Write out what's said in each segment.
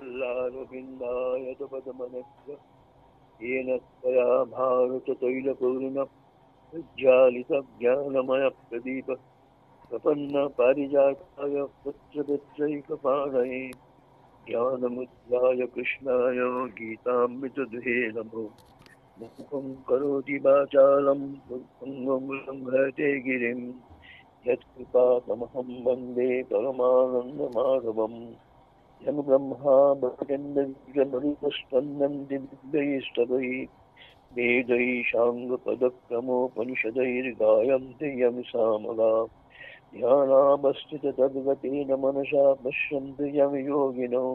कल्लारविन्दायतपदमनस्य येन त्वया भारततैलपूर्णज्जालितज्ञानमयप्रदीप प्रपन्नपारिजाताय पुत्रपुत्रैकपाणये ज्ञानमुद्राय कृष्णाय गीतामृतदुहे नमो। मुखं करोति वाचालं पुङ्गं लङ्घयते गिरिं यत्कृपातमहं वन्दे परमानन्दमाधवम्। यं ब्रह्मा वरेण्यमरुतस्पन्दन्ति दिव्यैस्तवैः वेदैः साङ्गपदक्रमोपनिषदैर्गायन्ति यं सामगा। ध्यानावस्थिततद्गतेन मनसा पश्यन्ति यं योगिनो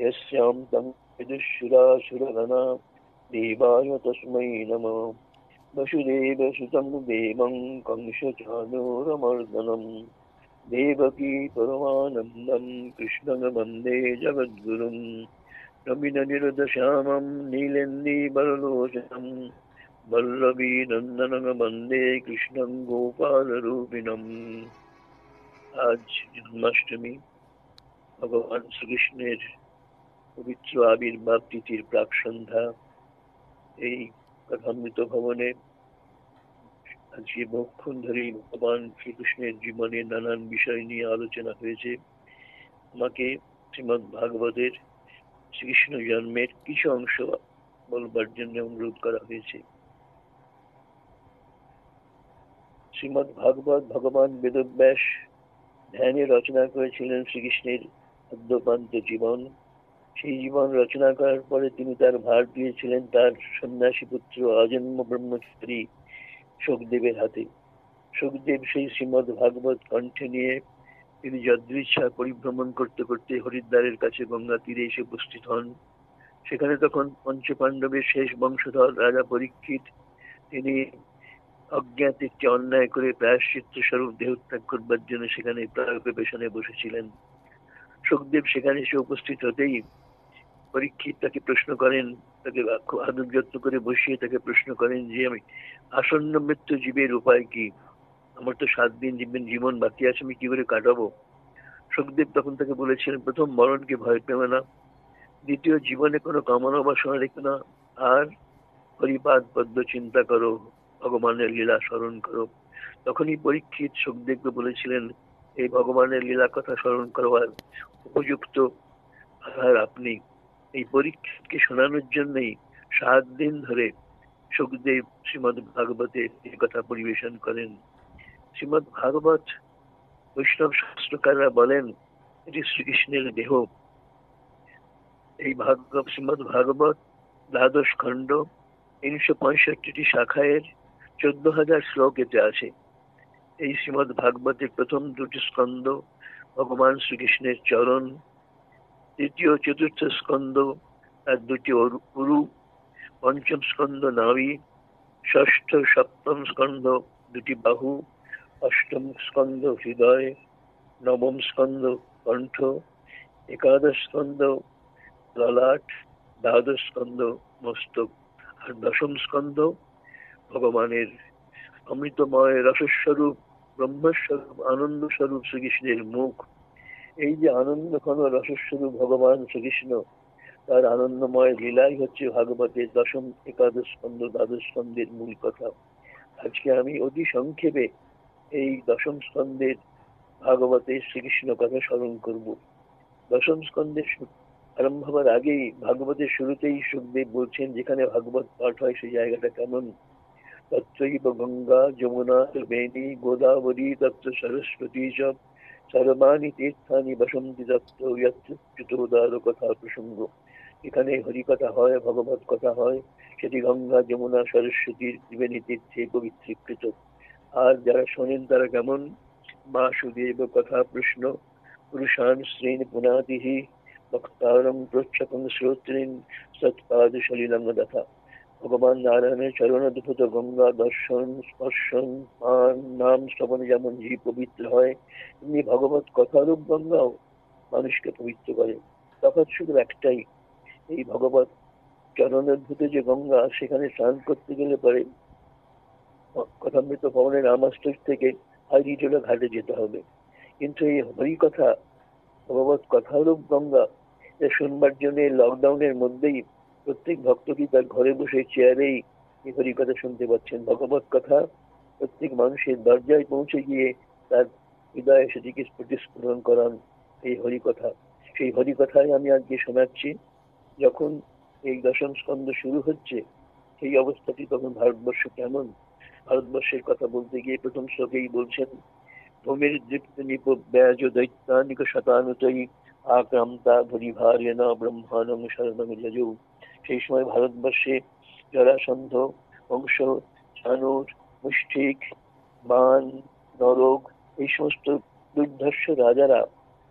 यस्यां तं विदुषुरासुरगणा देवाय तस्मै नमः। वसुदेवसुतं देवं कंसचाणूरमर्दनं देवकी परमानन्दं कृष्णं वन्दे जगद्गुरुं। नमिननिरदश्यामं नीलेन्दीवरलोचनं वल्लवीनन्दनं वन्दे कृष्णं गोपालरूपिणम्। आज जन्माष्टमी भगवान শ্রীকৃষ্ণের পবিত্র আবির্ভাব তিথির প্রাক সন্ধ্যা। এই কথামৃত ভবনে আজকে বহুক্ষণ ধরে ভগবান শ্রীকৃষ্ণের জীবনের নানান বিষয় নিয়ে আলোচনা হয়েছে। আমাকে শ্রীমদ্ ভাগবতের শ্রীকৃষ্ণ জন্মের কিছু অংশ বলবার জন্য অনুরোধ করা হয়েছে। শ্রীমদ্ ভাগবত ভগবান বেদব্যাস ধ্যানে রচনা করেছিলেন শ্রীকৃষ্ণের অদ্যপান্ত জীবন। সেই জীবন রচনা করার পরে তিনি তার ভার দিয়েছিলেন তার সন্ন্যাসী পুত্র আজন্ম ব্রহ্মচারী শুকদেবের হাতে। শুকদেব সেই শ্রীমদ্ ভাগবত কণ্ঠে নিয়ে তিনি যদৃচ্ছা পরিভ্রমণ করতে করতে হরিদ্বারের কাছে গঙ্গা তীরে এসে উপস্থিত হন। সেখানে তখন পঞ্চপাণ্ডবের শেষ বংশধর রাজা পরীক্ষিত তিনি অজ্ঞাত একটি অন্যায় করে প্রায়শ্চিত্ত স্বরূপ দেহত্যাগ করবার জন্য সেখানে প্রায়োগে পেছনে বসেছিলেন। শুকদেব সেখানে এসে উপস্থিত হতেই পরীক্ষিত তাকে প্রশ্ন করেন, তাকে খুব আদর যত্ন করে বসিয়ে তাকে প্রশ্ন করেন যে আমি আসন্ন মৃত্যু জীবের উপায় কি? আমার তো 7 দিন জীবন বাকি আছে, আমি কি করে কাটাবো? শুকদেব তখন তাকে বলেছিলেন, প্রথম মরণকে ভয় পেও না, দ্বিতীয় জীবনে কোনো কামনা বাসনা রেখো না, আর হরিপাদ পদ্ম চিন্তা করো, ভগবানের লীলা স্মরণ করো। তখনই পরীক্ষিত শুকদেবকে বলেছিলেন, এই ভগবানের লীলা কথা স্মরণ করবার উপযুক্ত আধার আপনি। এই পরীক্ষিতকে শোনানোর জন্যই 7 দিন ধরে শুকদেব শ্রীমদ্ ভাগবতে এই কথা পরিবেশন করেন। শ্রীমদ্ ভাগবত বৈষ্ণব শাস্ত্রকাররা বলেন এটি শ্রীকৃষ্ণের দেহ। এই শ্রীমদ্ ভাগবত 12 খণ্ড, 365টি শাখায়ের 14,000 শ্লোক এতে আছে। এই শ্রীমদ্ ভাগবতের প্রথম 2টি স্কন্ধ ভগবান শ্রীকৃষ্ণের চরণ, তৃতীয় চতুর্থ স্কন্ধ তার 2টি উরু, পঞ্চম স্কন্ধ নাভি, ষষ্ঠ সপ্তম স্কন্ধ 2টি বাহু, অষ্টম স্কন্ধ হৃদয়, নবম স্কন্ধ কণ্ঠ, একাদশ স্কন্ধ ললাট, দ্বাদশ স্কন্ধ মস্তক, আর দশম স্কন্ধ ভগবানের অমৃতময় রসস্বরূপ ব্রহ্মস্বরূপ আনন্দ স্বরূপ শ্রীকৃষ্ণের মুখ। এই যে আনন্দ ঘন রসস্বরূপ ভগবান শ্রীকৃষ্ণ, তার আনন্দময় লীলাই হচ্ছে ভাগবতের দশম, একাদশ স্কন্ধ, দ্বাদশ স্কন্ধের মূল কথা। আজকে আমি অতি সংক্ষেপে এই দশম স্কন্ধের ভাগবতের শ্রীকৃষ্ণ কথা স্মরণ করব। দশম স্কন্ধের আরম্ভ হবার আগেই ভাগবতের শুরুতেই শুকদেব বলছেন, যেখানে ভাগবত পাঠ হয় সেই জায়গাটা কেমন। তত্রৈব গঙ্গা যমুনা বেণী গোদাবরী তত্র সরস্বতী চ সর্বাণি তীর্থানি বসন্তি তত্র যত্র কথা প্রসঙ্গ। এখানে হরিকথা হয়, ভগবত কথা হয়, সেটি গঙ্গা যমুনা সরস্বতীর ত্রিবেণী তীর্থে পবিত্রীকৃত। আর যারা শোনেন তারা কেমন? বাসুদেব কথা প্রশ্ন পুরুষান শ্রেণ পুনাতিহি বক্তারং প্রচ্ছকং শ্রোত্রিন সৎপাদ সলিলং দেখা। ভগবান নারায়ণের চরণোদ্ভূত গঙ্গা দর্শন স্পর্শন পান নাম শ্রবণে যেমন জীব পবিত্র হয়, তেমনি ভগবত কথারূপ গঙ্গাও মানুষকে পবিত্র করে। তফাৎ শুধু একটাই, এই ভগবত চরণোদ্ভূত যে গঙ্গা, সেখানে স্নান করতে গেলে পরে কথামৃত ভবনের রামাষ্টক থেকে হাইরিটোলা ঘাটে যেতে হবে। কিন্তু এই হরিকথা ভগবত কথারূপ গঙ্গা, যা শুনবার জন্য লকডাউনের মধ্যেই প্রত্যেক ভক্তকে তার ঘরে বসে চেয়ারেই এই হরিকথা শুনতে পাচ্ছেন। ভগবত কথা প্রত্যেক মানুষের দরজায় পৌঁছে গিয়ে তার হৃদয়ে সেটিকে প্রতিস্ফুরণ করান এই হরিকথা। সেই হরিকথায় আমি আজকে শোনাচ্ছি। যখন এই দশম স্কন্ধ শুরু হচ্ছে, সেই অবস্থাটি তখন ভারতবর্ষ কেমন। ভারতবর্ষের কথা বলতে গিয়ে প্রথম শ্লোকেই বলছেন, ভূমির দীপ্ত নিপব্যাজ দৈত্যানিক শতানুতয়ী আক্রান্তা ভূরিভারেণ ব্রহ্মাণং শরণং যজৌ। সেই সময় ভারতবর্ষে জরাসন্ধ, বংশ, চাণুর, মুষ্টিক, বান, নরক, এই সমস্ত দুর্ধর্ষ রাজারা,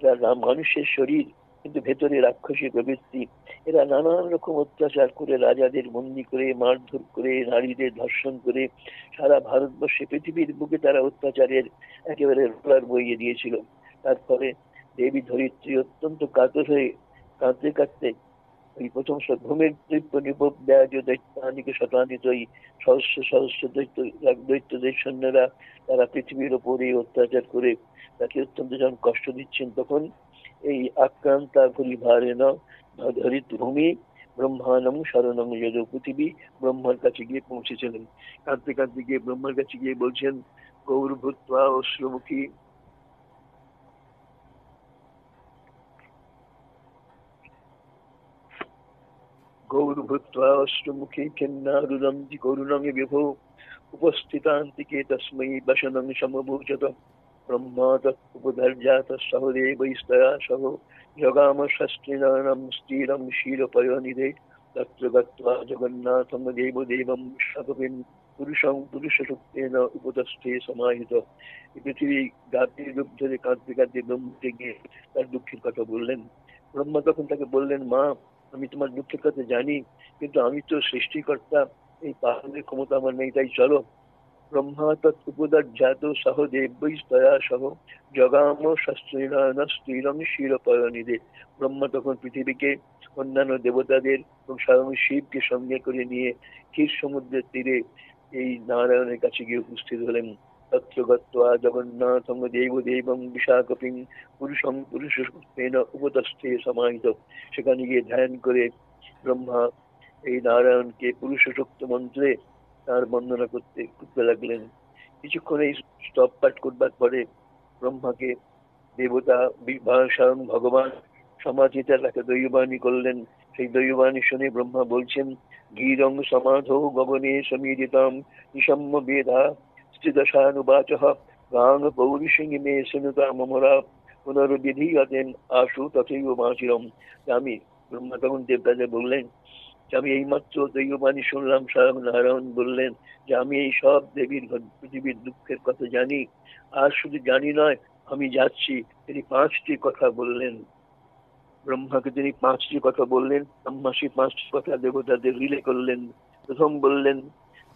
যারা মানুষের শরীর কিন্তু ভেতরে রাক্ষসী প্রবৃত্তি, এরা নানান রকম অত্যাচার করে, রাজাদের বন্দি করে, মারধর করে, নারীদের ধর্ষণ করে সারা ভারতবর্ষে, পৃথিবীর বুকে তারা অত্যাচারের একেবারে রোলার বইয়ে দিয়েছিল। তারপরে দেবী ধরিত্রী অত্যন্ত কাতর হয়ে কাঁদতে কাঁদতে ওই প্রথম ভূমির দৈত্য নিপব্যাজ দৈত্যানিক শতানিতয়ী, সহস্র সহস্র দৈত্যদের সৈন্যরা তারা পৃথিবীর ওপরে অত্যাচার করে তাকে অত্যন্ত যখন কষ্ট দিচ্ছেন, তখন এই আক্রান্তা ভূরিভারেণ ধরিত ভূমি ব্রহ্মাণং শরণং যজৌ, পৃথিবী ব্রহ্মার কাছে গিয়ে পৌঁছেছিলেন। কাঁদতে কাঁদতে গিয়ে ব্রহ্মার কাছে গিয়ে বলছেন, গৌরভূত্বা অশ্রুমুখী গৌরভূত্বা অশ্রুমুখী খিন্নারুদন্তি করুণং বিভো উপস্থিতান্তিকে তস্मै বসনং সমভূষত। ব্রহ্মা তৎপদার্জাত সহদেবৈস্তয়া সহ জগাম ষষ্ঠীনাম স্থিরম শিরপয়নিধে। তত্র গত্বা জগন্নাথং দেবদেবং বিশ্বকপিং পুরুষং পুরুষসূক্তেন উপতস্থে সমাহিত। এই পৃথিবী গাতির রূপ ধরে কাঁদতে কাঁদতে ব্রহ্মকে গিয়ে তার দুঃখের কথা বললেন। ব্রহ্মা তখন তাকে বললেন, মা, আমি তোমার দুঃখের কথা জানি, কিন্তু আমি তো সৃষ্টিকর্তা, এই পালনের ক্ষমতা আমার নেই, তাই চলো। ব্রহ্মা তৎপদার্জাত সহদেবৈস্তয়া সহ জগাম ষষ্ঠীনাম শিরপয়নিধে। ব্রহ্মা তখন পৃথিবীকে, অন্যান্য দেবতাদের এবং স্বয়ং শিবকে সঙ্গে করে নিয়ে ক্ষীর সমুদ্রের তীরে এই নারায়ণের কাছে গিয়ে উপস্থিত হলেন। তত্র গত্বা জগন্নাথং দেবদেবং বিশাকপিং পুরুষং পুরুষসূক্তেন উপতস্থে সমাহিত। সেখানে গিয়ে ধ্যান করে ব্রহ্মা এই নারায়ণকে পুরুষসূক্ত মন্ত্রে তার বন্দনা করতে লাগলেন। কিছুক্ষণ এই স্তব পাঠ করবার পরে ব্রহ্মাকে দেবতা স্বয়ং ভগবান সমাধিতা তাকে দৈববাণী করলেন। সেই দৈববাণী শুনে ব্রহ্মা বলছেন, গীরং সমাধো গগনে সমীরিতাম নিশম্য বেদা স্থিতশানুবাচ গাং পৌরুষিং মে শৃণুতামরা পুনর্বিধীয়তেন আশু তথৈব মাচিরম। আমি, ব্রহ্মা তখন দেবতাকে বললেন যে আমি এইমাত্র দৈববাণী শুনলাম, স্বয়ং নারায়ণ বললেন যে আমি এই সব দেবীর পৃথিবীর দুঃখের কথা জানি। আর শুধু জানি নয়, আমি যাচ্ছি। তিনি 5টি কথা বললেন। ব্রহ্মাকে তিনি 5টি কথা বললেন। ব্রহ্মা সেই 5টি কথা দেবতাদের রিলে করলেন। প্রথম বললেন,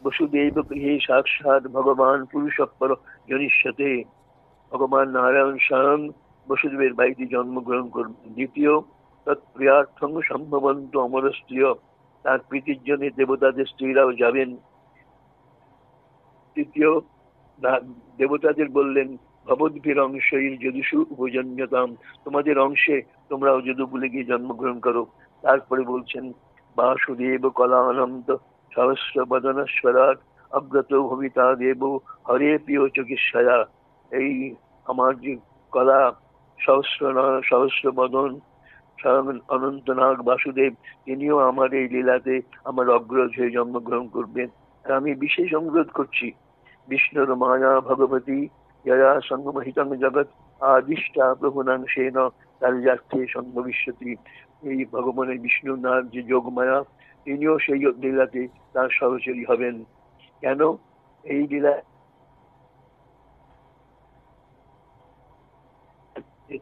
বসুদেব গৃহে সাক্ষাৎ ভগবান পুরুষপর জনিষ্যতে। ভগবান নারায়ণ স্বয়ং বসুদেবের বাড়িতে জন্মগ্রহণ করবেন। দ্বিতীয়, তৎপ্রিয়ার্থং সম্ভবন্ত অমর স্ত্রীয়, তার প্রীতির জন্য দেবতাদের স্ত্রীরাও যাবেন। তৃতীয়, দেবতাদের বললেন, ভবদ্ভীর অংশই যদুষু উপজন্যতাম, তোমাদের অংশে তোমরাও যদুকুলে গিয়ে জন্মগ্রহণ করো। তারপরে বলছেন, বাসুদেব কলানন্ত সহস্র বদনেশ্বরাট অগ্রত ভবিতা দেব হরে প্রিয় চিকিৎসায়া। এই আমার যে কলা, সহস্র বদন স্বয়ং অনন্তনাগ বাসুদেব, তিনিও আমার এই লীলাতে আমার অগ্রজ হয়ে জন্মগ্রহণ করবেন। আমি বিশেষ অনুরোধ করছি, বিষ্ণুর মায়া ভগবতী জয়া সঙ্গমহিতং জগৎ আদিষ্টা প্রভুনাংশেন কার্যার্থে সঙ্গবিষ্যতি। এই ভগবানের বিষ্ণু নার যে যোগমায়া, তিনিও সেই লীলাতে তার সহচরী হবেন। কেন? এই লীলা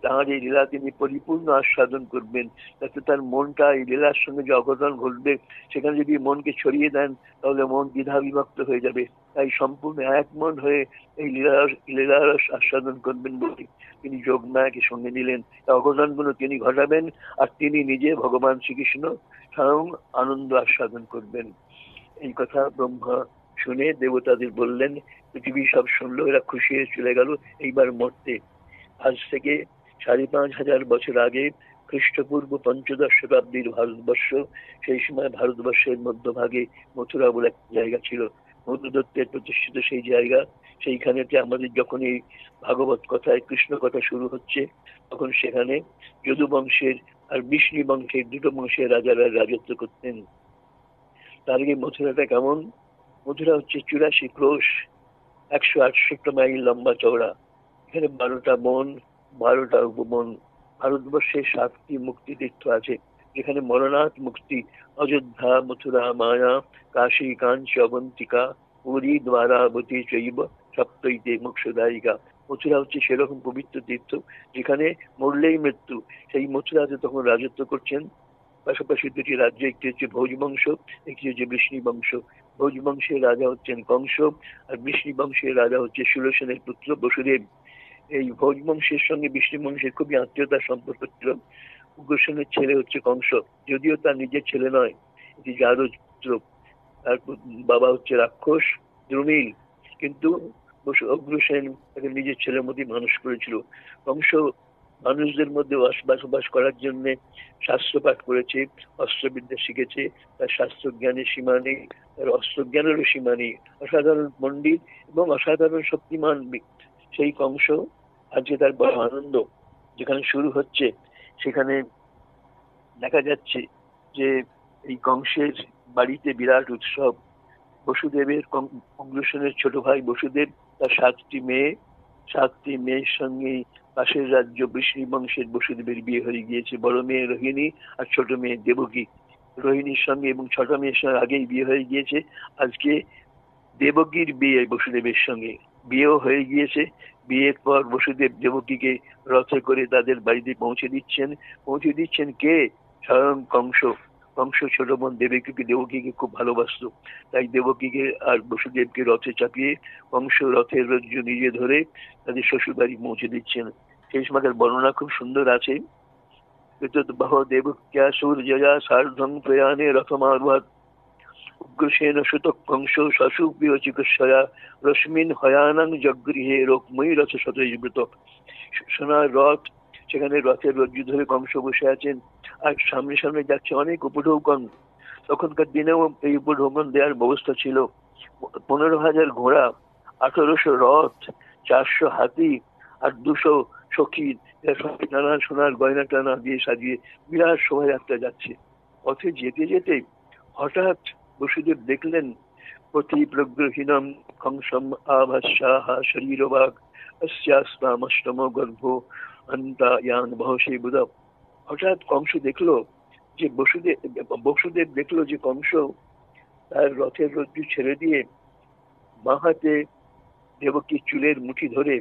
তাঁর এই লীলা তিনি পরিপূর্ণ আস্বাদন করবেন, যাতে তার মনটা এই লীলার সঙ্গে যে অঘটন ঘটবে, সেখানে যদি মনকে ছড়িয়ে দেন তাহলে মন দ্বিধা বিভক্ত হয়ে যাবে। তাই সম্পূর্ণ এক মন হয়ে এই লীলার আস্বাদন করবেন বলে তিনি যোগমায়াকে সঙ্গে নিলেন। অঘটনগুলো তিনি ঘটাবেন, আর তিনি নিজে ভগবান শ্রীকৃষ্ণ স্বয়ং আনন্দ আস্বাদন করবেন। এই কথা ব্রহ্মা শুনে দেবতাদের বললেন। পৃথিবী সব শুনলো, এরা খুশি হয়ে চলে গেল। এইবার মরতে। আজ থেকে 5,500 বছর আগে খ্রিস্টপূর্ব ৫ম শতাব্দীর ভারতবর্ষ। সেই সময় ভারতবর্ষের মধ্যভাগে মথুরা বলে এক জায়গা ছিল, মধুদত্তের প্রতিষ্ঠিত সেই জায়গা। সেইখানেতে আমাদের যখন এই ভাগবত কথায় কৃষ্ণ কথা শুরু হচ্ছে, তখন সেখানে যদু বংশের আর বিষ্ণু বংশের দুটো বংশের রাজারা রাজত্ব করতেন। তার আগে মথুরাটা কেমন? মথুরা হচ্ছে ৮৪ ক্রোশ, ১৬৮ মাইল লম্বা চওড়া। এখানে ১২টা বন, 12টা উপবন। ভারতবর্ষে 7টি মুক্তি তীর্থ আছে, যেখানে মরণাথ মুক্তি, অযোধ্যা, মথুরা, মায়া, কাশী, কাঞ্চি, অবন্তিকা, পুরী, দ্বারাবতী চৈব সপ্তৈতে মোক্ষদায়িকা। মথুরা হচ্ছে সেরকম পবিত্র তীর্থ যেখানে মরলেই মৃত্যু। সেই মথুরাতে তখন রাজত্ব করছেন পাশাপাশি দুটি রাজ্য, একটি হচ্ছে ভোজ বংশ, একটি হচ্ছে বৃষ্ণি বংশ। ভোজ বংশের রাজা হচ্ছেন কংস, আর বৃষ্ণি বংশের রাজা হচ্ছে সুরসেনের পুত্র বসুদেব। এই ভোজ বংশের সঙ্গে বৃষ্ণি বংশের খুবই আত্মীয়তার সম্পর্ক ছিল। উগ্রসেনের ছেলে হচ্ছে কংস, যদিও তার নিজের ছেলে নয়, এটি জারজ পুত্র। তার বাবা হচ্ছে রাক্ষস দ্রুমিল, কিন্তু অগ্রসেন তাকে নিজের ছেলের মধ্যে মানুষ করেছিল। কংস মানুষদের মধ্যে বসবাস করার জন্য শাস্ত্র পাঠ করেছে, অস্ত্রবিদ্যা শিখেছে। তার শাস্ত্র জ্ঞানের সীমা নেই, তার অস্ত্র জ্ঞানেরও সীমা নেই। অসাধারণ পণ্ডিত এবং অসাধারণ শক্তিমান সেই কংস আজকে তার বড় আনন্দ। যেখানে শুরু হচ্ছে সেখানে দেখা যাচ্ছে যে এই কংসের বাড়িতে বিরাট উৎসব। বসুদেবের অগ্রসেনের ছোট ভাই বসুদেব, তার 7টি মেয়ে, 7টি মেয়ের সঙ্গে পাশের রাজ্য বৃষ্ণি বংশের বসুদেবের বিয়ে হয়ে গিয়েছে। বড় মেয়ে রোহিণী আর ছোট মেয়ে দেবকী। রোহিণীর সঙ্গে এবং ছোট মেয়ের সঙ্গে আগেই বিয়ে হয়ে গিয়েছে। আজকে দেবকীর বিয়ে বসুদেবের সঙ্গে, বিয়েও হয়ে গিয়েছে। বিয়ের পর বসুদেব দেবকীকে রথে করে তাদের বাড়িতে পৌঁছে দিচ্ছেন কে? স্বয়ং কংস। কংস ছোট বোন দেবকীকে খুব ভালোবাসতো, তাই দেবকীকে আর বসুদেবকে রথে চাপিয়ে কংস রথের রজ্জু নিজে ধরে তাদের শ্বশুর বাড়ি পৌঁছে দিচ্ছেন। সেই সময়কার বর্ণনা খুব সুন্দর আছে। বহ দেবক্যা সূর্যয়া সার্ধং প্রয়াণে রথমার্ভাত উগ্রসেন সুত কংস শশুপ্রিয় চিকিৎসয়া রশ্মিন হয়ানং জগৃহে রোকময়ী রথ শতযুবৃত। সোনার রথ, সেখানে রথের রজ্জু ধরে কংস বসে আছেন, আর সামনে সামনে যাচ্ছে অনেক উপঢৌকন। তখনকার দিনেও এই উপঢৌকন দেওয়ার ব্যবস্থা ছিল। 15,000 ঘোড়া, 1800 রথ, 400 হাতি আর 200 সখী, নানা সোনার গয়না টানা দিয়ে সাজিয়ে বিরাট শোভাযাত্রা যাচ্ছে। পথে যেতে যেতে হঠাৎ বসুদেব দেখলেন পথি প্রগ্রহীনম কংসম আভাস্যাহ শরীরবাগ অস্যাস্তামষ্টম গর্ভ অন্তায়ান বহসে বুধ। হঠাৎ কংস দেখলো যে বসুদেব দেখলো যে কংস তার রথের রজ্জু ছেড়ে দিয়ে বাঁ হাতে দেবকীর চুলের মুঠি ধরে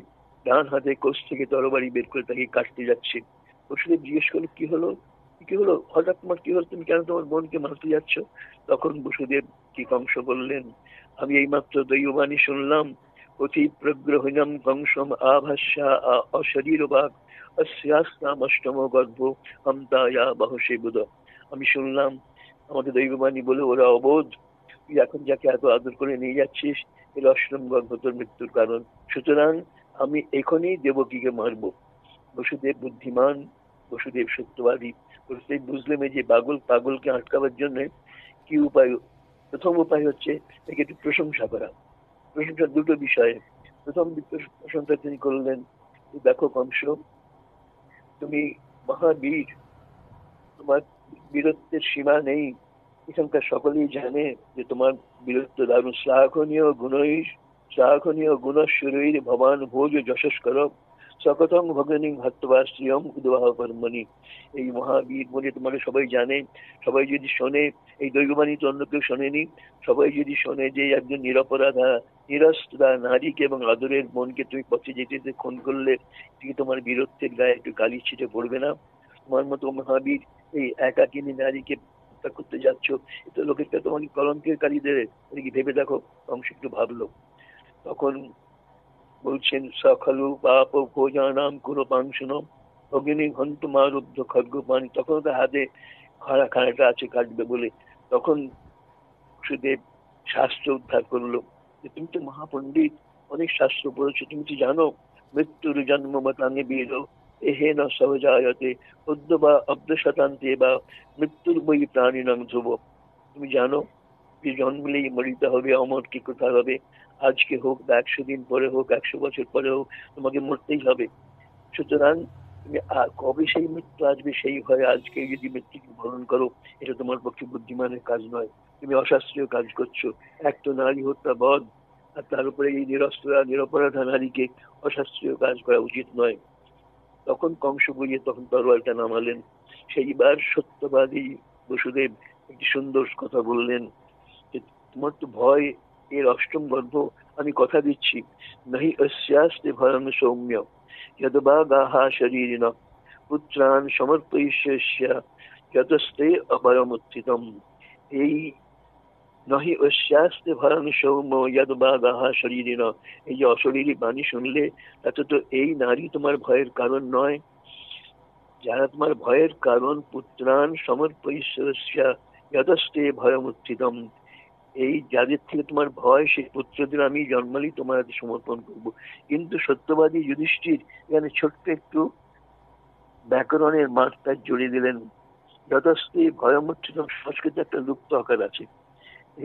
ডান হাতে কোষ থেকে তরবারি বের করে তাকে কাটতে যাচ্ছে। বসুদেব জিজ্ঞেস করলো, কি হলো, কি হলো, হঠাৎ তোমার কি হলো, তুমি কেন তোমার বোনকে মারতে যাচ্ছ? তখন বসুদেব কি কংস বললেন, আমি এইমাত্র দৈববাণী শুনলাম, অতি প্রগ্রহীনম কংসম আভাস্যা অশরীরবাগ অস্যাস্তাম অষ্টম গর্ভ হন্তায়া বহসে বুধ। আমি শুনলাম, আমাদের দৈববাণী বলে ওরা অবোধ, তুই এখন যাকে এত আদর করে নিয়ে যাচ্ছিস এর অষ্টম গর্ভ তোর মৃত্যুর কারণ। সুতরাং আমি এখনই দেবকীকে মারবো। বসুদেব বুদ্ধিমান, বসুদেব সত্যবাদী। বসুদেব বুঝলেন যে পাগলকে আটকাবার জন্য কি উপায়। প্রথম উপায় হচ্ছে একে একটু প্রশংসা করা। প্রশংসা দুটো বিষয়ে। প্রথম প্রশংসা তিনি করলেন, দেখো কংস, তুমি মহাবীর, তোমার বীরত্বের সীমা নেই। এখানকার সকলেই জানে যে তোমার বীরত্ব দারুণ। শ্লাঘনীয় গুণস্বরীর ভবান ভোজ যশস্কর সকথং ভগিনী ভক্তবা শ্রিয়ম উদ্বাহ কর্মণি। এই মহাবীর বলে তোমাকে সবাই জানে। সবাই যদি শোনে, এই দৈববাণী তো অন্য কেউ শোনেনি, সবাই যদি শোনে যে একজন নিরপরাধা নিরস্ত্রা নারীকে এবং আদরের বোনকে তুমি পথে যেতে যেতে খুন করলে, ঠিক তোমার বীরত্বের গায়ে একটু কালি ছিটে পড়বে না? তোমার মতো মহাবীর এই একাকিনী নারীকে হত্যা করতে যাচ্ছ, এটা লোকের কাছে তোমাকে কলঙ্কের কালি দেবে। কি ভেবে দেখো। কংস একটু ভাবলো। তখন বলছেন, সখালু পাপ ভোজানাম কোনো পাংশন ভগিনী ঘন্ট মারুদ্ধ খড়গ পানি। তখন তার হাতে খাড়াটা আছে, কাটবে বলে। তখন সুদেব শাস্ত্র উদ্ধার করলো যে তুমি তো মহাপণ্ডিত, অনেক শাস্ত্র পড়েছো, তুমি তো জানো মৃত্যুর জন্ম মতাঙ্গে বীর এহেন সহজায়তে অদ্য বা অব্দ শতান্তে বা মৃত্যুর বই প্রাণিনাং ধ্রুব। তুমি জানো যে জন্মলেই মরিতে হবে, অমর কি কোথায় হবে, আজকে হোক বা 100 দিন পরে হোক, 100 বছর পরে হোক, তোমাকে মরতেই হবে। সুতরাং তুমি কবে সেই মৃত্যু আসবে সেই ভয়ে আজকে যদি মৃত্যুকে বরণ করো, এটা তোমার পক্ষে বুদ্ধিমানের কাজ নয়। তুমি অশাস্ত্রীয় কাজ করছো। এক তো নারী হত্যা বধ, আর তার উপরে এই নিরস্ত্রা নিরপরাধা নারীকে অশাস্ত্রীয় কাজ করা উচিত নয়। তখন কংস বুঝিয়ে তখন তরোয়ালটা নামালেন। সেইবার সত্যবাদী বসুদেব একটি সুন্দর কথা বললেন যে তোমার তো ভয়, এর অষ্টম গর্ভ, আমি কথা দিচ্ছি, নাহি অস্যাস্তে ভয়ং সৌম্য যদবা গাহা শরীরিণ পুত্রান সমর্পয়িষ্যস্য যতস্তে অভয়মুত্থিতম। এই নহি অস্যাস্তে ভয়ং সৌম্য যদবা গাহা শরীরিণ, এই যে অশরীরী বাণী শুনলে তাতে তো এই নারী তোমার ভয়ের কারণ নয়। যারা তোমার ভয়ের কারণ, পুত্রান সমর্পয়িষ্যস্য যতস্তে ভয়মুত্থিতম, এই যাদের থেকে তোমার ভয় সেই পুত্রদের আমি জন্মালি তোমার হাতে সমর্পণ করব। কিন্তু সত্যবাদী যুধিষ্ঠির এখানে ছোট্ট একটু ব্যাকরণের মাত্রা জড়িয়ে দিলেন। যতস্তে ভয়মুত্থিতম, সংস্কৃতে একটা লুপ্ত আকার আছে,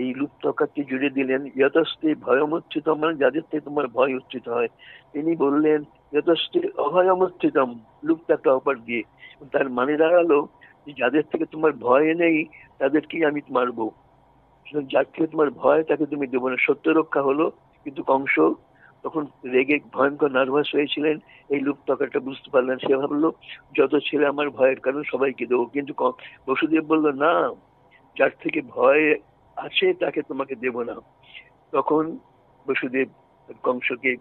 এই লুপ্ত আকারটি জুড়ে দিলেন। যতস্তে ভয়মুত্থিতম মানে যাদের থেকে তোমার ভয় উত্থিত হয়। তিনি বললেন যতস্তে অভয়মুত্থিতম, লুপ্ত একটা অপার দিয়ে। তার মানে দাঁড়ালো যে যাদের থেকে তোমার ভয় নেই তাদেরকেই আমি মারবো, যার থেকে তোমার ভয় তাকে তুমি দেবো না। সত্য রক্ষা হলো। কিন্তু কংস তখন রেগে ভয়ঙ্কর নার্ভাস হয়েছিলেন, এই লুপ্ত আকারটা বুঝতে পারলেন। সে ভাবলো যত ছেলে আমার ভয়ের কারণ সবাইকে দেবো। কিন্তু বসুদেব বলল না, যার থেকে ভয় আছে তাকে তোমাকে দেব না। তখন বসুদেব কংসকে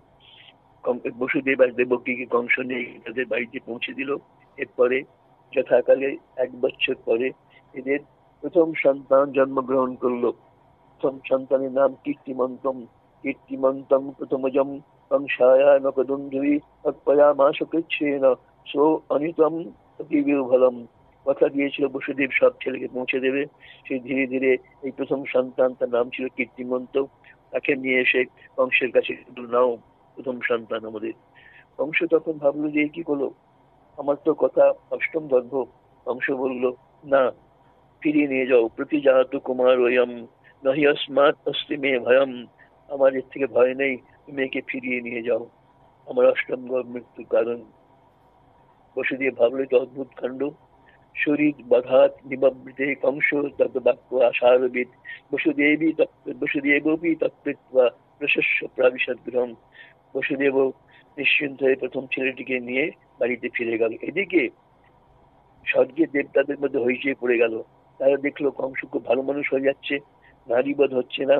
বসুদেব আর দেবকীকে কংস নিয়ে তাদের বাড়িতে পৌঁছে দিল। এরপরে যথাকালে 1 বছর পরে এদের প্রথম সন্তান জন্মগ্রহণ করলো। প্রথম সন্তানের নাম কীর্তিমন্তম। কীর্তিমন্তম প্রথমজম কংসায়া নকদুন্ধুই তৎপয়ামাস কৃচ্ছেন সো অনিতম অতিবিহ্বলম। কথা দিয়েছিল বসুদেব সব ছেলেকে পৌঁছে দেবে। সে ধীরে ধীরে এই প্রথম সন্তান, তার নাম ছিল কীর্তিমন্ত, তাকে নিয়ে এসে কংসের কাছে নাও, প্রথম সন্তান আমাদের। কংস তখন ভাবলো যে কি করলো, আমার তো কথা অষ্টম গর্ভ। কংস বলল না, ফিরিয়ে নিয়ে যাও। প্রতিজাত কুমার ওয়ম নহি অস্মাৎ অস্তি মে ভয়ম, আমার এর থেকে ভয় নেই, তুমি একে ফিরিয়ে নিয়ে যাও, আমার অষ্টম গর্ভ মৃত্যুর কারণ। বসুদেব ভাবলো তো অদ্ভুত কাণ্ড। শরীর বাধাত নিবৃতে কংস তত বাক্য আশারবিদ বসুদেবী তৎকৃত্বা প্রশস্য প্রাবিশদ গৃহম। বসুদেব নিশ্চিন্ত হয়ে প্রথম ছেলেটিকে নিয়ে বাড়িতে ফিরে গেল। এদিকে স্বর্গের দেবতাদের মধ্যে হইচই পড়ে গেল। তারা দেখলো কংস খুব ভালো মানুষ হয়ে যাচ্ছে, নারীবধ হচ্ছে না,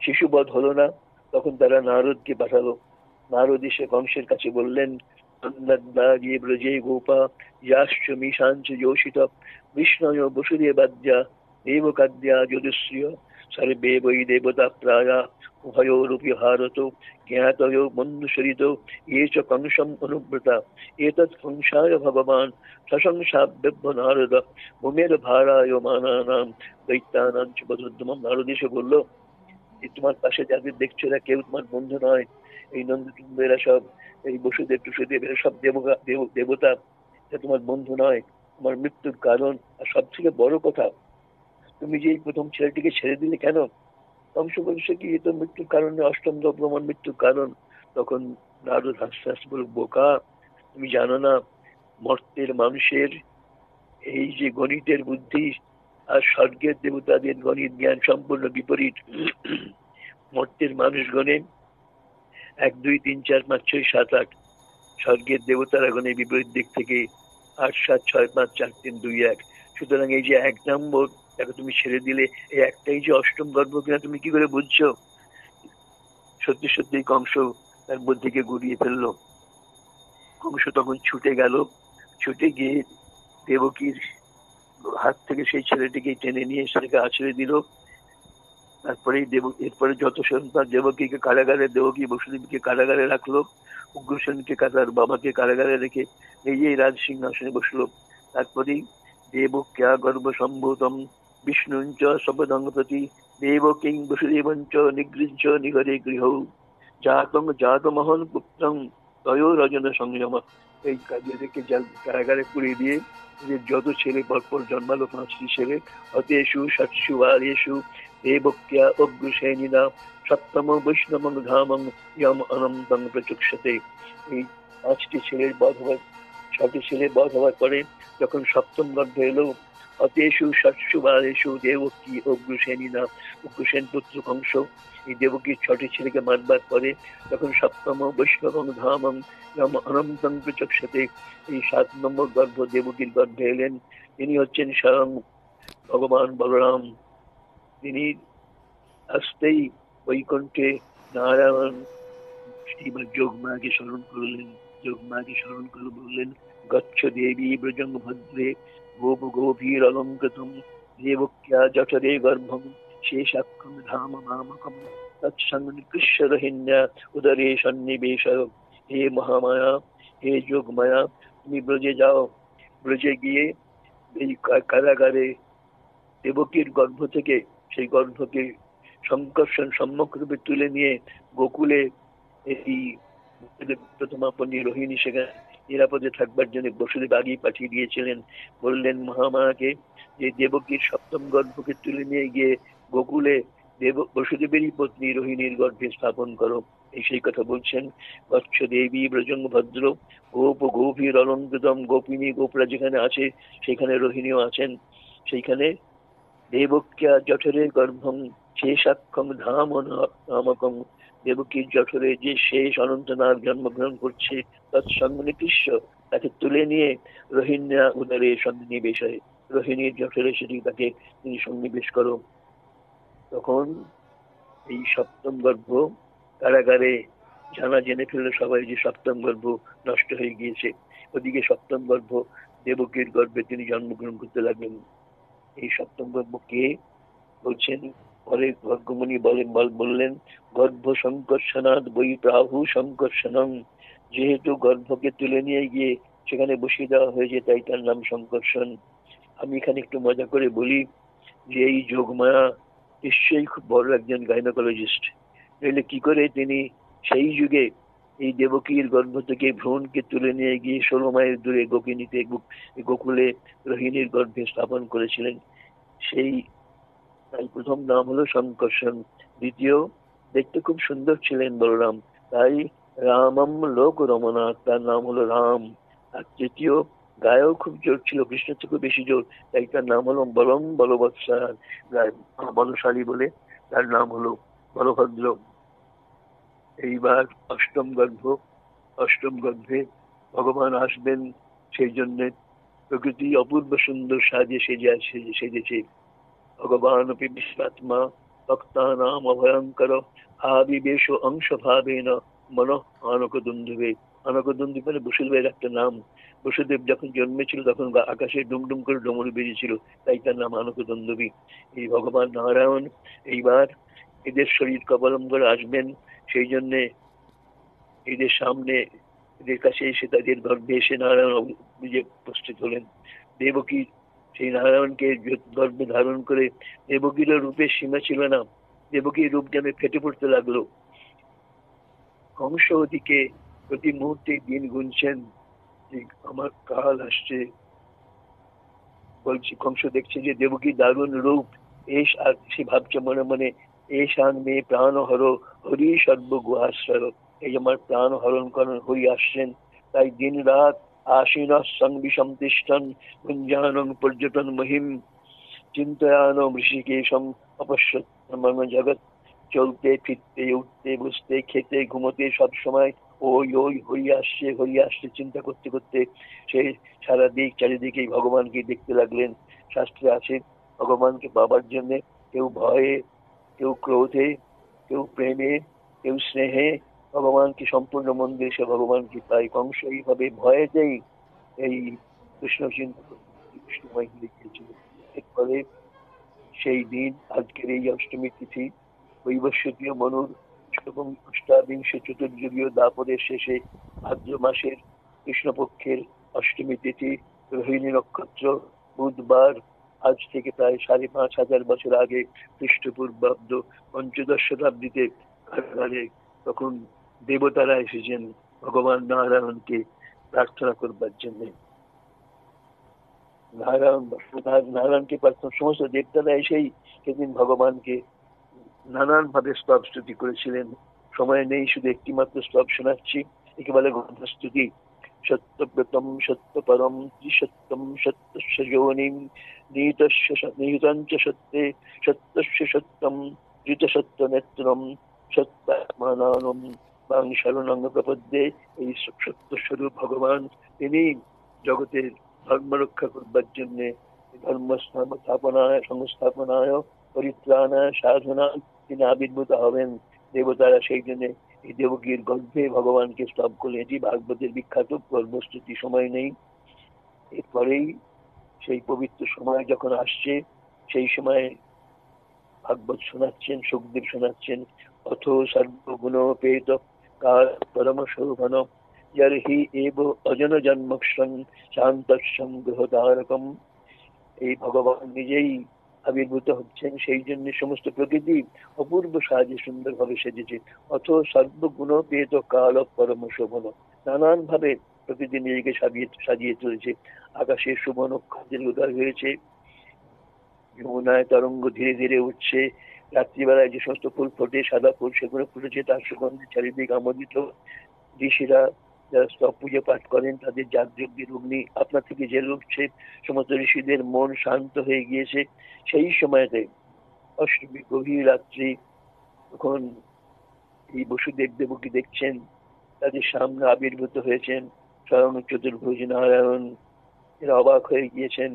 শিশুবধ হলো না। তখন তারা নারদকে পাঠালো। নারদ এসে কংসের কাছে বললেন ব্রজে গোপা ইয়াশ্চ মিশাঞ্চ যোষিত বিষ্ণয় বসুদেবাদ্যা দেবকাদ্যা যদুশ্রিয় সর্বে বৈ দেবতা প্রায়া উভয়োরূপি ভারত জ্ঞাতয় মন্দুসরিত ये च कंसम अनुव्रता एतत् कंसाय भगवान सशंसाभ्यभ्य नारद ভূমের ভারায় মানানাম দৈত্যানাম চ বধুদ্যমম। নারদ এসে বলল যে তোমার পাশে যাদের দেখছো এরা কেউ তোমার বন্ধু নয়। এই নন্দকুম্ব এরা সব, এই বসুদেব টুসুদেব এরা সব দেবতা, এটা তোমার বন্ধু নয়, তোমার মৃত্যুর কারণ। আর সব থেকে বড় কথা, তুমি যে এই প্রথম ছেলেটিকে ছেড়ে দিলে কেন? কংস বলছে কি এ তো মৃত্যুর কারণে, অষ্টম প্রমাণ মৃত্যুর কারণ। তখন নারদ হাসতে হাসতে বলল বোকা, তুমি জানো না মর্তের মানুষের এই যে গণিতের বুদ্ধি আর স্বর্গের দেবতাদের গণিত জ্ঞান সম্পূর্ণ বিপরীত। মর্তের মানুষ গণে 1 2 3 4 5 6 7 8, স্বর্গের দেবতারা গণে বিপরীত দিক থেকে 8 7 6 5 4 3 2 1। সুতরাং এই যে 1 নম্বর তাকে তুমি ছেড়ে দিলে, এই একটাই যে অষ্টম গর্ভ কিনা তুমি কি করে বুঝছো? সত্যি সত্যি কংস তার বুদ্ধিকে গুড়িয়ে ফেললো। কংস তখন ছুটে গেল, ছুটে গিয়ে দেবকীর হাত থেকে সেই ছেলেটিকে টেনে নিয়ে সেটাকে আছড়ে দিল। তারপরে এরপরে যত সন্তান, দেবকীকে কারাগারে, দেবকী বসুদেবীকে কারাগারে রাখলো, উগ্রসেনকে তার বাবাকে কারাগারে রেখে নিজেই রাজ সিংহাসনে বসলো। তারপরেই দেবক্যা গর্ভ সম্ভূতম বিষ্ণুঞ্চ সপদং প্রতি দেবকিং বসুদেবঞ্চ নিগৃহ্য নিগরে গৃহ জাতমহন পুত্রং তয় রজন সংযম। এই কাজেদেরকে কারাগারে পুড়িয়ে দিয়ে যে যত ছেলে পরপর জন্মালো 5টি ছেলে, অতেষু ষট্সু বালেষু দেবক্যা অগ্রসেনিনা সপ্তম বৈষ্ণবং ধামং ইয়ম অনন্তং প্রচক্ষতে। এই 5টি ছেলের বধ হওয়ার 6টি ছেলে বধ হওয়ার পরে যখন সপ্তম গর্ভ এলো, অতেষু ষট্সু বালেষু দেবকী অগ্রসেনিনা, উগ্রসেন পুত্র কংস এই দেবকীর 6টি ছেলেকে মারবার পরে যখন সপ্তম বৈষ্ণবং ধামং ইয়ম অনন্তং প্রচক্ষতে এই 7 নম্বর গর্ভ দেবকীর গর্ভে এলেন। তিনি হচ্ছেন স্বয়ং ভগবান বলরাম। তিনি আসতেই বৈকুণ্ঠে নারায়ণ শ্রীমৎ যোগমাকে স্মরণ করলেন। যোগমাকে স্মরণ করে বললেন, গচ্ছ দেবী ব্রজং ভদ্রে গোপ গভীর অলঙ্কৃতম দেবক্যা জঠরে গর্ভম শেষাক্ষম ধাম মামকম তৎসংকৃষ্য রহিণ্যা উদরে সন্নিবেশ। হে মহামায়া, হে যোগমায়া, তুমি ব্রজে যাও। ব্রজে গিয়ে এই কারাগারে দেবকীর গর্ভ থেকে সেই গর্ভকে সংকর্ষণ সম্মুখ রূপে তুলে নিয়ে গোকুলে এই প্রথমাপনী রোহিণী সেখানে নিরাপদে থাকবার জন্য বসুদেব আগেই পাঠিয়ে দিয়েছিলেন। বললেন মহামায়াকে যে দেবকীর সপ্তম গর্ভকে তুলে নিয়ে গিয়ে গোকুলে বসুদেবেরই পত্নী রোহিণীর গর্ভে স্থাপন করো। এই সেই কথা বলছেন। গচ্ছ দেবী ব্রজং ভদ্র গোপ গভীর অলঙ্কৃতম, গোপিনী গোপরা যেখানে আছে সেখানে রোহিণীও আছেন। সেইখানে দেবক্যা জঠরে গর্ভম শেষাক্ষম ধাম নামকম, দেবকীর জঠরে যে শেষ অনন্তনাগ জন্মগ্রহণ করছে তৎসংনিকৃষ্য, তাকে তুলে নিয়ে রোহিণ্যা উদরে সন্নিবেশ হয়, রোহিণীর জঠরে সেটি তাকে তিনি সন্নিবেশ করো। তখন এই সপ্তম গর্ভ কারাগারে জেনে ফেললো সবাই যে সপ্তম গর্ভ নষ্ট হয়ে গিয়েছে। ওদিকে সপ্তম গর্ভ দেবকীর গর্ভে তিনি জন্মগ্রহণ করতে লাগলেন। এই সপ্তম গর্ভ কে বলছেন, পরে ভর্গমুনি বললেন গর্ভ সংকর্ষণাৎ বৈ প্রাহু সংকর্ষণং, যেহেতু গর্ভকে তুলে নিয়ে গিয়ে সেখানে বসিয়ে দেওয়া হয়েছে তাই তার নাম সংকর্ষণ। আমি এখানে একটু মজা করে বলি যে এই যোগমায়া নিশ্চয়ই খুব বড় একজন গাইনোকোলজিস্ট, নইলে কি করে তিনি সেই যুগে এই দেবকীর গর্ভ থেকে ভ্রূণকে তুলে নিয়ে গিয়ে 16 মাইল দূরে গোপিনীতে গোকুলে রোহিণীর গর্ভে স্থাপন করেছিলেন। সেই তাই প্রথম নাম হলো সংকর্ষণ। দ্বিতীয়, দেখতে খুব সুন্দর ছিলেন বলরাম, তাই রামম লোক রমনা, তার নাম হলো রাম। আর তৃতীয়, গায়েও খুব জোর ছিল, কৃষ্ণের থেকে বেশি জোর, তাই তার নাম হলো বলম বলবৎসার, বলশালী বলে তার নাম হলো বলভদ্র। এইবার অষ্টম গর্ভে ভগবান আসবেন, সেই জন্য প্রকৃতি অপূর্ব সুন্দর সেজেছে। ভগবান বিশ্বআত্মা ভক্তানাম অভয়ঙ্কর আবিবেশ অংশ ভাবেন মন আনকদুন্দুবে। আনকদুন্দুব মানে বসুদেবের একটা নাম। বসুদেব যখন জন্মেছিল তখন আকাশে ডুমডুম করে ডমরু বেরিয়েছিল, তাই তার নাম আনকদুন্দুবী। এই ভগবান নারায়ণ এইবার এদের শরীর কবলম করে আসবেন, সেই জন্যে এদের সামনে এদের কাছে এসে তাদের গর্ভে এসে নারায়ণ নিজে উপস্থিত হলেন। দেবকী সেই নারায়ণকে গর্ভে ধারণ করে দেবকীর রূপের সীমা ছিল না, দেবকীর রূপ যেন ফেটে পড়তে লাগলো। কংস ওদিকে প্রতি মুহূর্তে দিন গুনছেন যে আমার কাল আসছে। বলছি কংস দেখছে যে দেবকী দারুণ রূপ, এস, আর সে ভাবছে মনে মনে এসান মে প্রাণ হর হরি সর্ব গুহাশ্বর, এই আমার প্রাণ হরণ করেন হরি আসছেন। তাই দিন রাত আশীন সংবিষম তিষ্ঠন গুঞ্জানং পর্যটন মহিম চিন্তয়ানম ঋষিকেশম অপশ্যত জগৎ। চলতে ফিরতে উঠতে বসতে খেতে ঘুমোতে সব সময় ওই ওই হরি আসছে চিন্তা করতে করতে সে চারিদিকে ভগবানকে দেখতে লাগলেন। শাস্ত্রে আছে ভগবানকে পাবার জন্য কেউ ভয়ে, কেউ ক্রোধে, কেউ প্রেমে, কেউ স্নেহে ভগবানকে সম্পূর্ণ মন দিয়ে সে ভগবানকে পায়। কংস এইভাবে ভয়েতেই এই কৃষ্ণ চিন্তা কৃষ্ণময় দেখিয়েছিল। এরপরে সেই দিন আজকের এই অষ্টমী তিথি বৈবস্বতীয় মনুর অষ্টাবিংশ চতুর্যুগীয় দাপরের শেষে ভাদ্র মাসের কৃষ্ণপক্ষের অষ্টমী তিথি, রোহিণী নক্ষত্র, বুধবার। আজ থেকে প্রায় 5,500 বছর আগে খ্রিস্টপূর্বাব্দ 15শ শতাব্দীতে কারাগারে তখন দেবতারা এসেছেন ভগবান নারায়ণকে প্রার্থনা করবার জন্য। নারায়ণকে প্রার্থনা, সমস্ত দেবতারা এসেই সেদিন ভগবানকে নানান ভাবে স্তব স্তুতি করেছিলেন। সময় নেই, শুধু একটি মাত্র স্তব শোনাচ্ছি, একেবারে গ্রন্থস্তুতি। সত্যব্রতম সত্যপরম ত্রিসত্যম সত্যস্য যোনিম নিহিতং চ সত্যে সত্যস্য সত্যম ঋতসত্য নেত্রম সত্যাত্মানানম বাং শরণং প্রপদ্যে। এই সত্য স্বরূপ ভগবান, তিনি জগতের ধর্ম রক্ষা করবার জন্য, ধর্ম স্থাপনায় সংস্থাপনায় পরিত্রাণায় সাধনায় তিনি আবির্ভূত হবেন। দেবতারা সেই জন্য এই দেবকীর গর্ভে ভগবানকে স্তব করলেন। এটি ভাগবতের বিখ্যাত গর্ভস্তুতি। সময় নেই, এরপরেই সেই পবিত্র সময় যখন আসছে, সেই সময় ভাগবত শোনাচ্ছেন, সুখদেব শোনাচ্ছেন। অথ সর্বগুণোপেত কাল পরম শোভন যর্হি এব অজন জন্মক্ষণ শান্তস্যম গ্রহতারকম। এই ভগবান নিজেই আবির্ভূত হচ্ছেন, সেই জন্য সমস্ত প্রকৃতি অপূর্ব সাজে সুন্দরভাবে সেজেছে। অথ সর্বগুণ পেত কাল পরম শোভন, নানান ভাবে প্রকৃতি নিজেকে সাজিয়ে চলেছে। আকাশে শুভ নক্ষত্রের উদয় হয়েছে, যমুনায় তরঙ্গ ধীরে ধীরে উঠছে। রাত্রিবেলায় যে সমস্ত ফুল ফোটে, সাদা ফুল, সেগুলো ফুটেছে, তার সুগন্ধে চারিদিক আমোদিত। ঋষিরা যারা স্তব পুজো পাঠ করেন, তাদের যাগযজ্ঞের অগ্নি আপনা থেকে জেলে উঠছে। সমস্ত ঋষিদের মন শান্ত হয়ে গিয়েছে। সেই সময়তে অষ্টমী গভীর রাত্রি, তখন এই বসুদেব দেবকী দেখছেন তাদের সামনে আবির্ভূত হয়েছেন স্বয়ং চতুর্ভুজ নারায়ণ। এরা অবাক হয়ে গিয়েছেন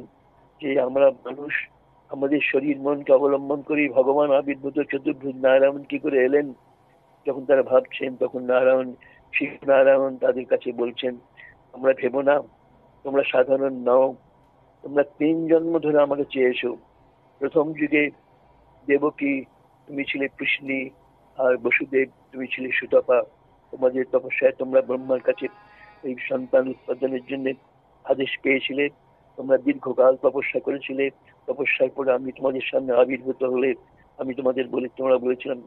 যে আমরা মানুষ, আমাদের শরীর মনকে অবলম্বন করি ভগবান আবির্ভূত চতুর্ভুজ নারায়ণ কি করে এলেন। যখন তারা ভাবছেন, তখন নারায়ণ, শিব নারায়ণ তাদের কাছে বলছেন, তোমরা ভেবো না, তোমরা সাধারণ নও, তোমরা 3 জন্ম ধরে আমাকে চেয়েছো। প্রথম যুগে দেবকী তুমি ছিলে কৃষ্ণী, আর বসুদেব তুমি ছিলে সুতপা। তোমাদের তপস্যায় তোমরা ব্রহ্মার কাছে এই সন্তান উৎপাদনের জন্য আদেশ পেয়েছিলে। তোমরা দীর্ঘকাল তপস্যা করেছিলে। তপস্যার পরে আমি তোমাদের সামনে আবির্ভূত হলে তোমরা বলেছিলাম,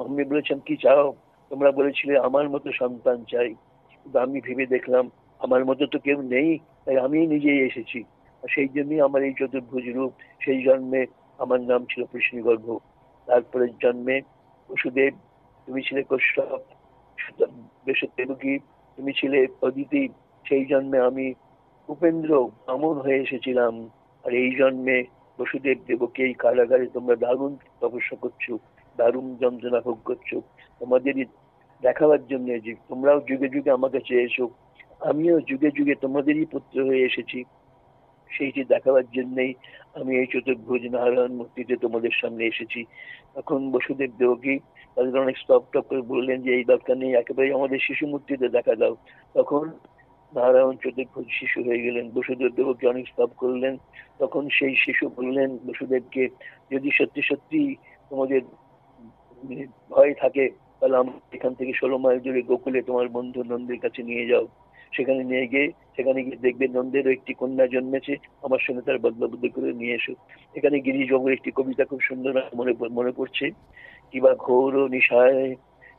আমি বলেছিলাম কি চাও? তোমরা বলেছিলে আমার মতো সন্তান চাই। কিন্তু আমি ভেবে দেখলাম আমার মতো তো কেউ নেই, তাই আমি নিজেই এসেছি। আর সেই জন্যই আমার এই চতুর্ভুজ রূপ। সেই জন্মে আমার নাম ছিল কৃষ্ণগর্ভ। তারপরের জন্মে বসুদেব তুমি ছিলে কশ্যপ, দেবকী তুমি ছিলে অদিতি। সেই জন্মে আমি উপেন্দ্র বামন হয়ে এসেছিলাম। আর এই জন্মে বসুদেব দেবকী এই কারাগারে তোমরা দারুণ তপস্যা করছো, দারুণ যন্ত্রণা ভোগ করছো। তোমাদেরই দেখাবার জন্য যে তোমরাও যুগে যুগে আমাকে চেয়েছো, আমিও যুগে যুগে তোমাদেরই পুত্র হয়ে এসেছি। সেইটি দেখাবার জন্যই আমি এই চতুর্ভুজ নারায়ণ মূর্তিতে তোমাদের সামনে এসেছি। তখন বসুদেব দেবকী তাদের অনেক স্তব টপ করে বললেন যে এই দরকার নেই, একেবারে আমাদের শিশু মূর্তিতে দেখা দাও। তখন নারায়ণ চতুর্ভুজ শিশু হয়ে গেলেন। বসুদেব দেবকী অনেক স্তব করলেন। তখন সেই শিশু বললেন বসুদেবকে, যদি সত্যি সত্যি তোমাদের ভয় থাকে, তাহলে আমার এখান থেকে 16 মাইল দূরে গোকুলে তোমার বন্ধু নন্দের কাছে নিয়ে যাও। সেখানে গিয়ে দেখবে নন্দেরও একটি কন্যা জন্মেছে, আমার সঙ্গে তার বদলাবদলি করে নিয়ে এসো। এখানে গিরিশবাবুর একটি কবিতা খুব সুন্দর মনে পড়ছে। কিবা ঘোর নিশায়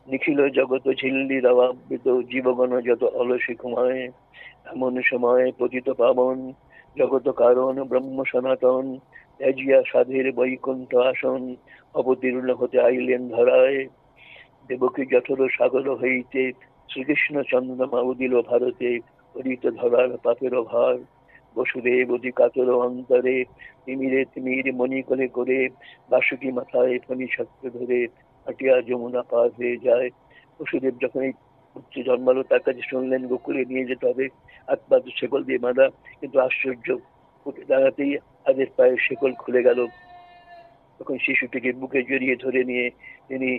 নিখিল জগত ঝিল্লি রবাবৃত জীবগণ যত অলসী কুমায়, এমন সময় পতিত পাবন জগত কারণ ব্রহ্ম সনাতন, ত্যাজিয়া সাধের বৈকুণ্ঠ আসন অবতীর্ণ হতে আইলেন ধরায়। দেবকী জঠর সাগর হইতে শ্রীকৃষ্ণ চন্দ্রমা উদিল ভারতে, পরিত ধরার পাপের ভার বসুদেব অতি কাতর অন্তরে, তিমিরে তিমির মণি করে করে বাসুকি মাথায় ফণি ছত্র ধরে হাটিয়া যমুনা পার হয়ে যায়। বসুদেব যখন এই পুত্র জন্মালো, তার কাছে শুনলেন গোকুলে নিয়ে যেতে হবে, হাত পা শেকল দিয়ে বাঁধা। কিন্তু আশ্চর্য, উঠে দাঁড়াতেই হাতের পায়ের শেকল খুলে গেল। তখন শিশুটিকে বুকে জড়িয়ে ধরে নিয়ে তিনি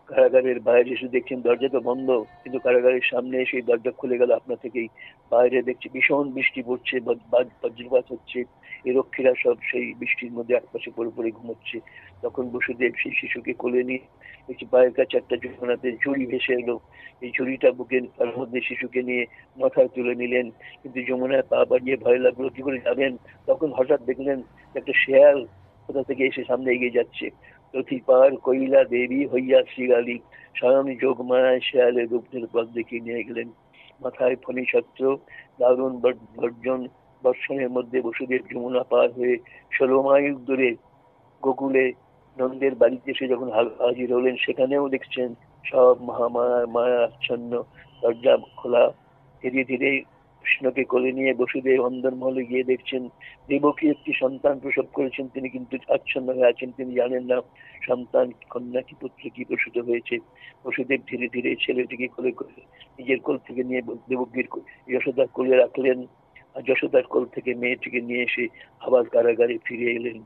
কারাগারের বাইরে এসে দেখছেন দরজা তো বন্ধ, কিন্তু কারাগারের সামনে এসে দরজা খুলে গেল আপনা থেকেই। বাইরে দেখছি ভীষণ বৃষ্টি পড়ছে, বজ্রপাত হচ্ছে। এই রক্ষীরা সব সেই বৃষ্টির মধ্যে একপাশে পড়ে পড়ে ঘুমোচ্ছে। তখন বসুদেব সেই শিশুকে কোলে নিয়ে দেখছি পায়ের কাছে একটা যমুনাতে ঝুড়ি ভেসে এলো। এই ঝুড়িটা বুকের তার মধ্যে শিশুকে নিয়ে মাথায় তুলে নিলেন। কিন্তু যমুনায় পা বাড়িয়ে ভয় লাগলো, কি করে যাবেন? তখন হঠাৎ দেখলেন একটা শেয়াল কোথা থেকে এসে সামনে এগিয়ে যাচ্ছে। প্রতিপার কৈলা দেবী হইয়া শ্রীগালী স্বয়ং যোগমায়ায় শেয়ালের রূপ ধরে পথ দেখিয়ে নিয়ে গেলেন। মাথায় ফণি ছত্র, দারুণ গর্জন বর্ষণের মধ্যে বসুদেব যমুনা পার হয়ে 16 মাইল দূরে গোকুলে নন্দের বাড়িতে এসে যখন হাজির হলেন, সেখানেও দেখছেন সব মহামায়ার মায়া আচ্ছন্ন, দরজা খোলা। ধীরে ধীরে কৃষ্ণকে কোলে নিয়ে বসুদেব অন্দরমহলে গিয়ে দেখছেন দেবকী একটি সন্তান প্রসব করেছেন, তিনি কিন্তু আচ্ছন্ন হয়ে আছেন, তিনি জানেন না সন্তান কন্যা কি পুত্র কি প্রসূত হয়েছে। বসুদেব ধীরে ধীরে ছেলেটিকে কোলে করে নিজের কোল থেকে নিয়ে দেবকীর যশোদার কোলে রাখলেন, আর যশোদার কোল থেকে মেয়েটিকে নিয়ে এসে আবার কারাগারে ফিরে এলেন।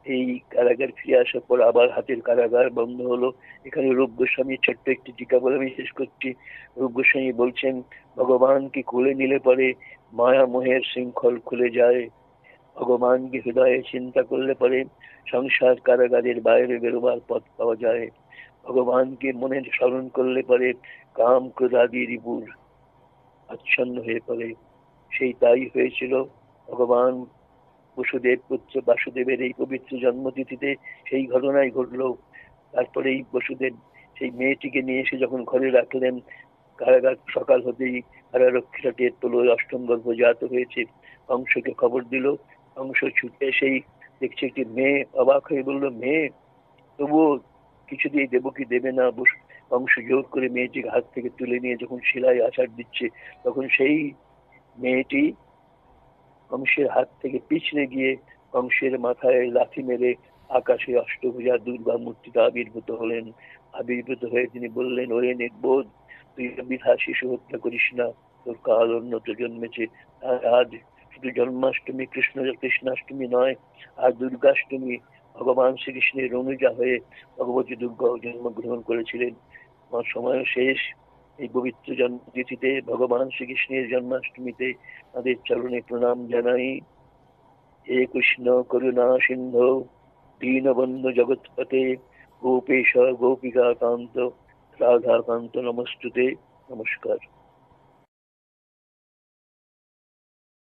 এই কারাগার ফিরে আসার পর আবার হাতের কারাগার বন্ধ হলো। এখানে রূপ গোস্বামী ছোট্ট একটি টিকা বলে আমি শেষ করছি। রূপ গোস্বামী বলছেন, ভগবানকে কোলে নিলে পরে মায়া মোহের শৃঙ্খল খুলে যায়, ভগবানকে হৃদয়ে চিন্তা করলে পরে সংসার কারাগারের বাইরে বেরোবার পথ পাওয়া যায়, ভগবানকে মনে স্মরণ করলে পরে কাম ক্রোধাদি রিপুর আচ্ছন্ন হয়ে পড়ে। সেই তাই হয়েছিল ভগবান বসুদেব পুত্র বাসুদেবের এই পবিত্র জন্মতিথিতে, সেই ঘটনাই ঘটলো। তারপরে এই বসুদেব সেই মেয়েটিকে নিয়ে এসে যখন ঘরে রাখলেন, কারাগার সকাল হতেই কারারক্ষীরা টের পেলো অষ্টম গর্ভ জাত হয়েছে। কংসকে খবর দিল, কংস ছুটে এসেই দেখছে একটি মেয়ে, অবাক হয়ে বললো, মেয়ে, তবুও কিছু দিয়ে দেবকী দেবে না? কংস জোর করে মেয়েটিকে হাত থেকে তুলে নিয়ে যখন শিলায় আছাড় দিচ্ছে, তখন সেই মেয়েটি কংসের হাত থেকে পিছলে গিয়ে কংসের মাথায় লাথি মেরে আকাশে অষ্টভুজা দুর্গা মূর্তিতে আবির্ভূত হলেন। আবির্ভূত হয়ে তিনি বললেন, ওরে নির্বোধ, তুই বৃথা শিশু হত্যা করিস না, তোর কাল উন্নত জন্মেছে। আর আজ শুধু জন্মাষ্টমী কৃষ্ণাষ্টমী নয়, আর দুর্গাষ্টমী। ভগবান শ্রীকৃষ্ণের অনুজা হয়ে ভগবতী দুর্গা জন্মগ্রহণ করেছিলেন। আমার সময় শেষ। এই পবিত্র জন্মতিথিতে ভগবান শ্রীকৃষ্ণের জন্মাষ্টমীতে তাদের চরণে প্রণাম জানাই। হে কৃষ্ণ করুণা সিন্ধু দীনবন্ধু জগৎপতে গোপেশ গোপিকা কান্ত রাধাকান্ত নমস্তুতে। নমস্কার।